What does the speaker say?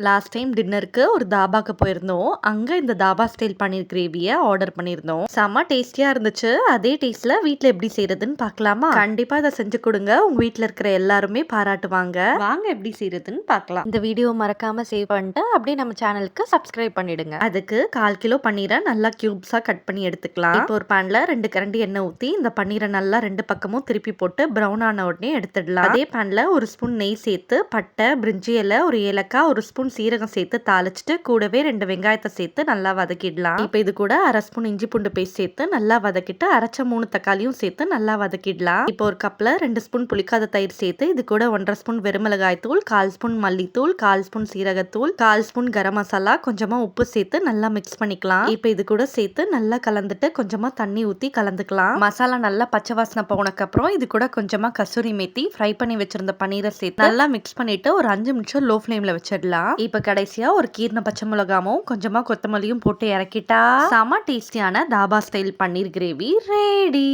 Last time டின்னருக்கு ஒரு தாபாக்கு போயிருந்தோம். அங்க இந்த தாபா ஸ்டைல் பன்னீர் கிரேவிய ஆர்டர் பண்ணியிருந்தோம். செம்ம டேஸ்டியா இருந்துச்சு. அதே டேஸ்ட்ல வீட்ல எப்படி செய்யறதுன்னு பார்க்கலாமா? கண்டிப்பா இத செஞ்சு கொடுங்க. உங்க வீட்ல இருக்கிற எல்லாருமே பாராட்டுவாங்க. வாங்க எப்படி செய்யறதுன்னு பார்க்கலாம். இந்த வீடியோ மறக்காம சேவ் பண்ணிட்டு அப்படியே நம்ம சேனலுக்கு சப்ஸ்கிரைப் பண்ணிடுங்க. அதுக்கு 1/4 கிலோ பன்னீரை நல்லா கியூப்ஸா கட் பண்ணி எடுத்துக்கலாம். இப்போ ஒரு பேன்ல 2 கரண்டி எண்ணெய் ஊத்தி இந்த பன்னீரை நல்லா 2 பக்கமும் திருப்பி போட்டு பிரவுன் ஆன உடனே எடுத்துடலாம். அதே பேன்ல ஒரு ஸ்பூன் நெய் சேர்த்து பட்டை, பிரிஞ்சி இலை, ஒரு ஏலக்காய், ஒரு ஸ்பூன் சீரகம் சேர்த்து தாளிச்சிட்டு கூடவே 2 வெங்காயத்தை சேர்த்து நல்லா வதக்கிடலாம். இப்போ இது கூட 1/2 ஸ்பூன் இஞ்சி பூண்டு பேஸ்ட் சேர்த்து நல்லா வதக்கிட்டு அரைச்ச 3 தக்காளியும் சேர்த்து நல்லா வதக்கிடலாம். இப்போ ஒரு கப்ல 2 ஸ்பூன் புளிக்காத தயிர் சேர்த்து இது கூட 1/2 ஸ்பூன் வெறுமிளகாய் தூள், 1/4 ஸ்பூன் மல்லித்தூள், 1/4 ஸ்பூன் சீரகத்தூள், 1/4 ஸ்பூன் கரம் மசாலா, கொஞ்சமா உப்பு சேர்த்து நல்லா மிக்ஸ் பண்ணிக்கலாம். இப்போ இது கூட சேர்த்து நல்லா கலந்துட்டு கொஞ்சமா தண்ணி ஊத்தி கலந்துக்கலாம். மசாலா நல்லா பச்சை வாசனை போனக்கு அப்புறம் இது கூட கொஞ்சமா கசூரி மேத்தி, ஃப்ரை பண்ணி வச்சிருந்த பன்னீரை சேர்த்து நல்லா மிக்ஸ் பண்ணிட்டு ஒரு 5 நிமிஷம் லோ ஃப்ளேம்ல வச்சிடலாம். இப்ப கடைசியா ஒரு கீர்ன பச்சை மிளகாவும் கொஞ்சமா கொத்தமல்லியும் போட்டு இறக்கிட்டா செம டேஸ்டியான தாபா ஸ்டைல் பன்னீர் கிரேவி ரெடி.